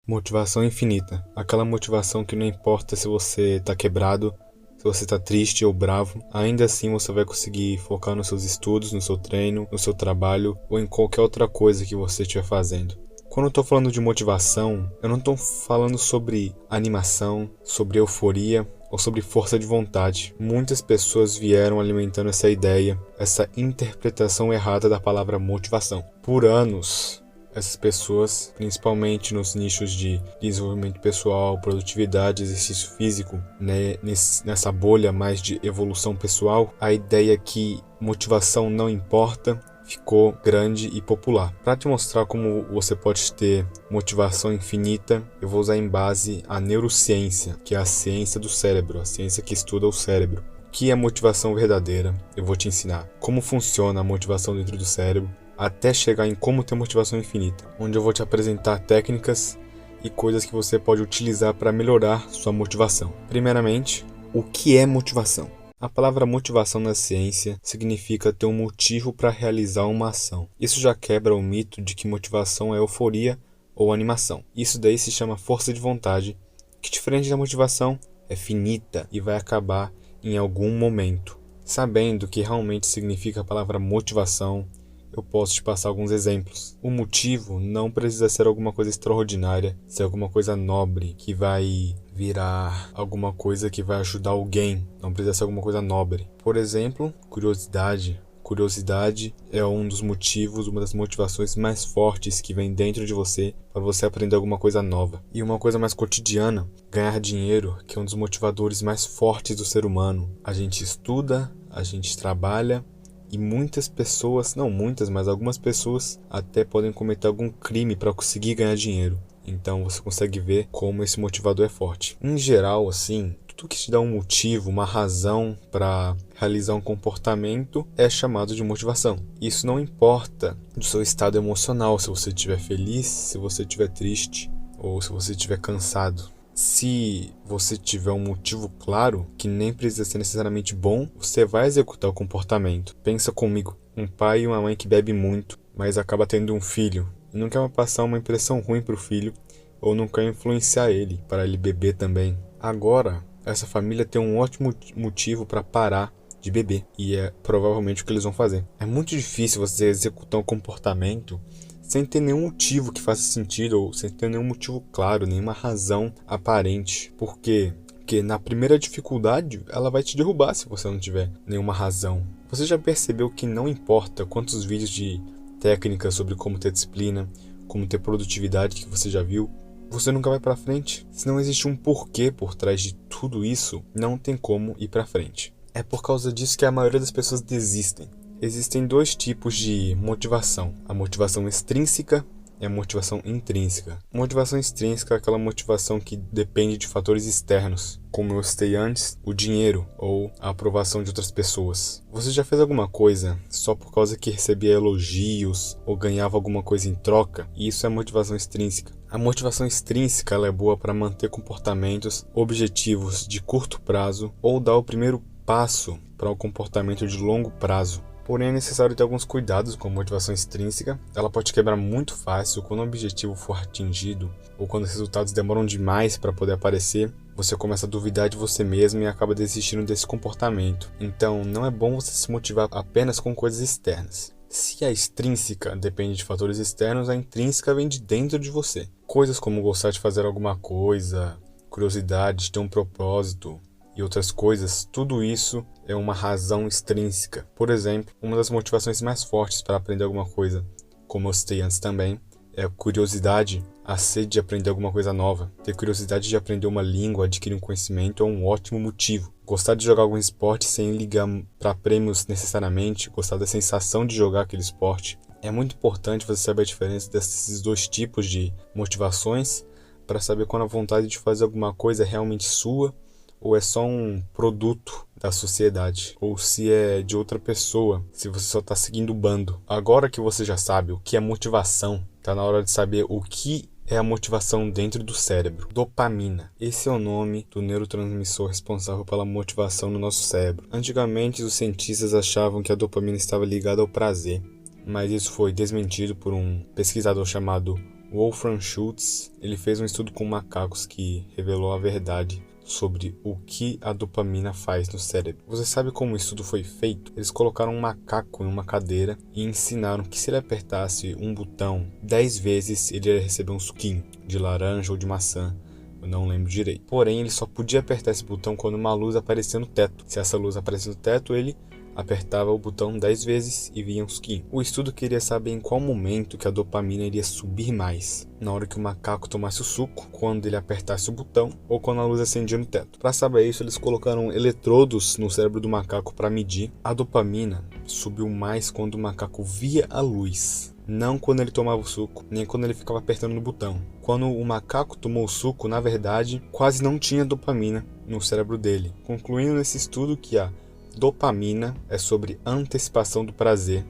Motivação infinita. Aquela motivação que não importa se você tá quebrado, se você tá triste ou bravo, ainda assim você vai conseguir focar nos seus estudos, no seu treino, no seu trabalho ou em qualquer outra coisa que você estiver fazendo. Quando eu tô falando de motivação, eu não tô falando sobre animação, sobre euforia ou sobre força de vontade. Muitas pessoas vieram alimentando essa ideia, essa interpretação errada da palavra motivação. Por anos, essas pessoas, principalmente nos nichos de desenvolvimento pessoal, produtividade, exercício físico, né, nessa bolha mais de evolução pessoal, a ideia que motivação não importa ficou grande e popular. Para te mostrar como você pode ter motivação infinita, eu vou usar em base a neurociência, que é a ciência do cérebro, a ciência que estuda o cérebro. O que é motivação verdadeira? Eu vou te ensinar como funciona a motivação dentro do cérebro, até chegar em como ter motivação infinita, onde eu vou te apresentar técnicas e coisas que você pode utilizar para melhorar sua motivação. Primeiramente, o que é motivação? A palavra motivação na ciência significa ter um motivo para realizar uma ação. Isso já quebra o mito de que motivação é euforia ou animação. Isso daí se chama força de vontade, que diferente da motivação é finita e vai acabar em algum momento. Sabendo o que realmente significa a palavra motivação, eu posso te passar alguns exemplos. O motivo não precisa ser alguma coisa extraordinária, ser alguma coisa nobre, que vai virar alguma coisa que vai ajudar alguém. Não precisa ser alguma coisa nobre. Por exemplo, curiosidade. Curiosidade é um dos motivos, uma das motivações mais fortes que vem dentro de você para você aprender alguma coisa nova. E uma coisa mais cotidiana, ganhar dinheiro, que é um dos motivadores mais fortes do ser humano. A gente estuda, a gente trabalha, e muitas pessoas, não muitas, mas algumas pessoas até podem cometer algum crime para conseguir ganhar dinheiro. Então você consegue ver como esse motivador é forte. Em geral, assim, tudo que te dá um motivo, uma razão para realizar um comportamento é chamado de motivação. Isso não importa do seu estado emocional, se você estiver feliz, se você estiver triste ou se você estiver cansado. Se você tiver um motivo claro, que nem precisa ser necessariamente bom, você vai executar o comportamento. Pensa comigo, um pai e uma mãe que bebe muito, mas acaba tendo um filho, e não quer passar uma impressão ruim para o filho, ou não quer influenciar ele, para ele beber também. Agora, essa família tem um ótimo motivo para parar de beber, e é provavelmente o que eles vão fazer. É muito difícil você executar um comportamento sem ter nenhum motivo que faça sentido, ou sem ter nenhum motivo claro, nenhuma razão aparente. Por quê? Porque na primeira dificuldade, ela vai te derrubar se você não tiver nenhuma razão. Você já percebeu que não importa quantos vídeos de técnicas sobre como ter disciplina, como ter produtividade que você já viu, você nunca vai para frente. Se não existe um porquê por trás de tudo isso, não tem como ir para frente. É por causa disso que a maioria das pessoas desistem. Existem dois tipos de motivação, a motivação extrínseca e a motivação intrínseca. Motivação extrínseca é aquela motivação que depende de fatores externos, como eu citei antes, o dinheiro ou a aprovação de outras pessoas. Você já fez alguma coisa só por causa que recebia elogios ou ganhava alguma coisa em troca? E isso é motivação extrínseca. A motivação extrínseca ela é boa para manter comportamentos, objetivos de curto prazo ou dar o primeiro passo para um comportamento de longo prazo. Porém, é necessário ter alguns cuidados com a motivação extrínseca. Ela pode quebrar muito fácil quando o objetivo for atingido ou quando os resultados demoram demais para poder aparecer. Você começa a duvidar de você mesmo e acaba desistindo desse comportamento. Então, não é bom você se motivar apenas com coisas externas. Se a extrínseca depende de fatores externos, a intrínseca vem de dentro de você. Coisas como gostar de fazer alguma coisa, curiosidade, ter um propósito e outras coisas, tudo isso é uma razão extrínseca. Por exemplo, uma das motivações mais fortes para aprender alguma coisa, como eu citei antes também, é a curiosidade, a sede de aprender alguma coisa nova. Ter curiosidade de aprender uma língua, adquirir um conhecimento é um ótimo motivo. Gostar de jogar algum esporte sem ligar para prêmios necessariamente, gostar da sensação de jogar aquele esporte. É muito importante você saber a diferença desses dois tipos de motivações para saber quando a vontade de fazer alguma coisa é realmente sua ou é só um produto da sociedade, ou se é de outra pessoa, se você só está seguindo o bando. Agora que você já sabe o que é motivação, está na hora de saber o que é a motivação dentro do cérebro. Dopamina. Esse é o nome do neurotransmissor responsável pela motivação no nosso cérebro. Antigamente, os cientistas achavam que a dopamina estava ligada ao prazer, mas isso foi desmentido por um pesquisador chamado Wolfram Schultz, ele fez um estudo com macacos que revelou a verdade sobre o que a dopamina faz no cérebro. Você sabe como o estudo foi feito? Eles colocaram um macaco em uma cadeira e ensinaram que se ele apertasse um botão 10 vezes, ele ia receber um suquinho de laranja ou de maçã. Eu não lembro direito. Porém, ele só podia apertar esse botão quando uma luz aparecia no teto. Se essa luz aparecia no teto, ele apertava o botão 10 vezes e vinha um suquinho. O estudo queria saber em qual momento que a dopamina iria subir mais. Na hora que o macaco tomasse o suco, quando ele apertasse o botão ou quando a luz acendia no teto. Para saber isso, eles colocaram eletrodos no cérebro do macaco para medir. A dopamina subiu mais quando o macaco via a luz. Não quando ele tomava o suco, nem quando ele ficava apertando no botão. Quando o macaco tomou o suco, na verdade, quase não tinha dopamina no cérebro dele. Concluindo nesse estudo que a dopamina é sobre antecipação do prazer,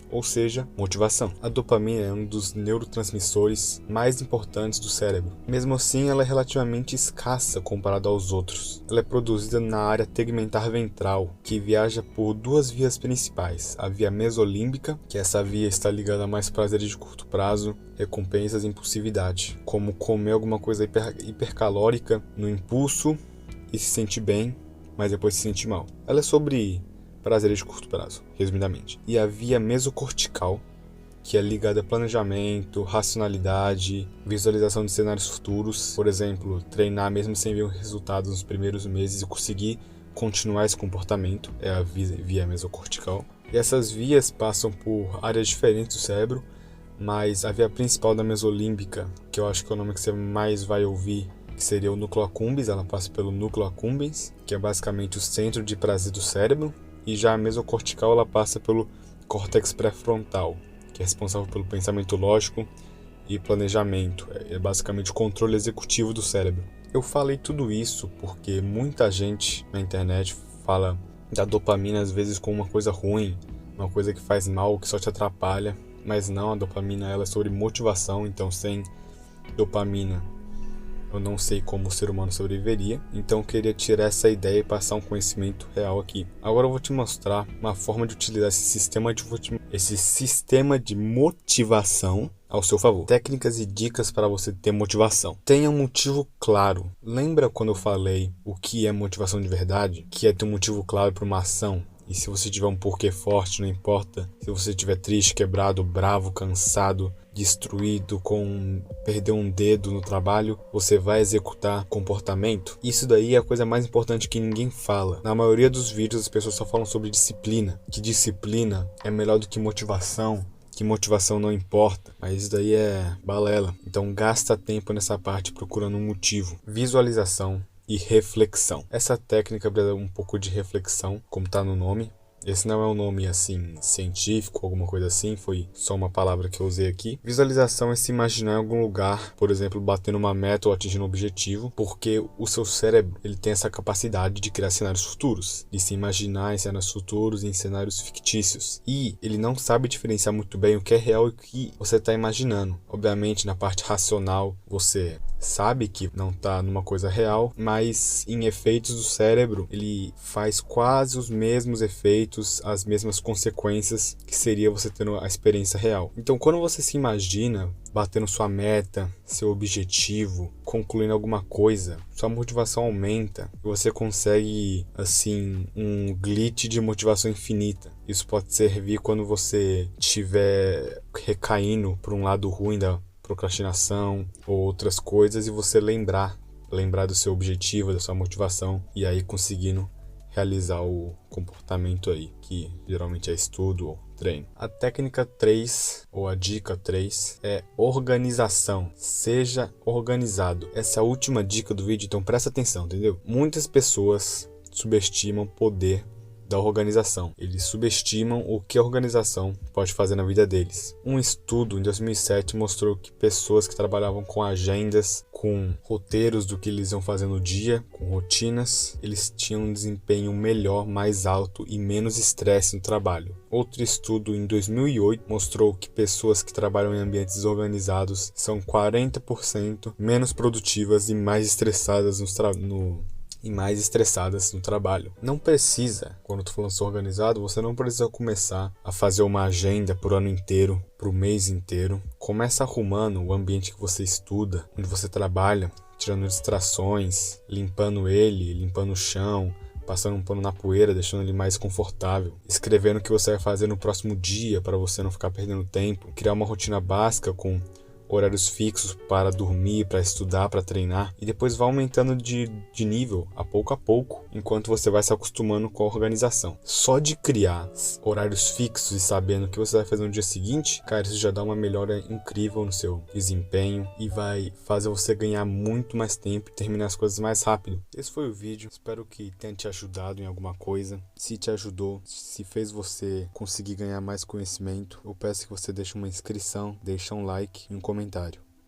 ou seja, motivação. A dopamina é um dos neurotransmissores mais importantes do cérebro. Mesmo assim, ela é relativamente escassa comparada aos outros. Ela é produzida na área tegmentar ventral, que viaja por duas vias principais. A via mesolímbica, que essa via está ligada a mais prazeres de curto prazo, recompensas e impulsividade, como comer alguma coisa hipercalórica no impulso e se sentir bem, mas depois se sentir mal. Ela é sobre prazeres de curto prazo, resumidamente. E a via mesocortical, que é ligada a planejamento, racionalidade, visualização de cenários futuros. Por exemplo, treinar mesmo sem ver resultados nos primeiros meses e conseguir continuar esse comportamento, é a via mesocortical. E essas vias passam por áreas diferentes do cérebro, mas a via principal da mesolímbica, que eu acho que é o nome que você mais vai ouvir, que seria o núcleo accumbens, ela passa pelo núcleo accumbens, que é basicamente o centro de prazer do cérebro, e já a mesocortical ela passa pelo córtex pré-frontal, que é responsável pelo pensamento lógico e planejamento, é basicamente o controle executivo do cérebro. Eu falei tudo isso porque muita gente na internet fala da dopamina às vezes como uma coisa ruim, uma coisa que faz mal, que só te atrapalha, mas não, a dopamina ela é sobre motivação, então sem dopamina eu não sei como o ser humano sobreviveria, então eu queria tirar essa ideia e passar um conhecimento real aqui. Agora eu vou te mostrar uma forma de utilizar esse sistema de motivação ao seu favor. Técnicas e dicas para você ter motivação. Tenha um motivo claro. Lembra quando eu falei o que é motivação de verdade? Que é ter um motivo claro para uma ação. E se você tiver um porquê forte, não importa. Se você estiver triste, quebrado, bravo, cansado, destruído, perder um dedo no trabalho, você vai executar comportamento. Isso daí é a coisa mais importante que ninguém fala. Na maioria dos vídeos as pessoas só falam sobre disciplina. Que disciplina é melhor do que motivação. Que motivação não importa, mas isso daí é balela. Então gasta tempo nessa parte procurando um motivo. Visualização e reflexão. Essa técnica precisa um pouco de reflexão, como está no nome. Esse não é um nome assim científico, alguma coisa assim, foi só uma palavra que eu usei aqui. Visualização é se imaginar em algum lugar, por exemplo, batendo uma meta ou atingindo um objetivo, porque o seu cérebro ele tem essa capacidade de criar cenários futuros, de se imaginar em cenários futuros e em cenários fictícios. E ele não sabe diferenciar muito bem o que é real e o que você está imaginando. Obviamente, na parte racional, você sabe que não está numa coisa real, mas em efeitos do cérebro, ele faz quase os mesmos efeitos, as mesmas consequências que seria você tendo a experiência real. Então, quando você se imagina batendo sua meta, seu objetivo, concluindo alguma coisa, sua motivação aumenta e você consegue, assim, um glitch de motivação infinita. Isso pode servir quando você estiver recaindo para um lado ruim da procrastinação ou outras coisas e você lembrar do seu objetivo, da sua motivação e aí conseguindo realizar o comportamento aí, que geralmente é estudo ou treino. A técnica 3 ou a dica 3 é organização. Seja organizado. Essa é a última dica do vídeo, então presta atenção, entendeu? Muitas pessoas subestimam o poder da organização. Eles subestimam o que a organização pode fazer na vida deles. Um estudo em 2007 mostrou que pessoas que trabalhavam com agendas, com roteiros do que eles iam fazer no dia, com rotinas, eles tinham um desempenho melhor, mais alto e menos estresse no trabalho. Outro estudo em 2008 mostrou que pessoas que trabalham em ambientes desorganizados são 40% menos produtivas e mais estressadas no e mais estressadas no trabalho. Não precisa, quando eu tô falando ser organizado, você não precisa começar a fazer uma agenda pro ano inteiro, pro mês inteiro. Começa arrumando o ambiente que você estuda, onde você trabalha, tirando distrações, limpando ele, limpando o chão, passando um pano na poeira, deixando ele mais confortável, escrevendo o que você vai fazer no próximo dia para você não ficar perdendo tempo, criar uma rotina básica com horários fixos para dormir, para estudar, para treinar, e depois vai aumentando de nível a pouco, enquanto você vai se acostumando com a organização. Só de criar horários fixos e sabendo o que você vai fazer no dia seguinte, cara, isso já dá uma melhora incrível no seu desempenho e vai fazer você ganhar muito mais tempo e terminar as coisas mais rápido. Esse foi o vídeo, espero que tenha te ajudado em alguma coisa. Se te ajudou, se fez você conseguir ganhar mais conhecimento, eu peço que você deixe uma inscrição, deixe um like e um comentário.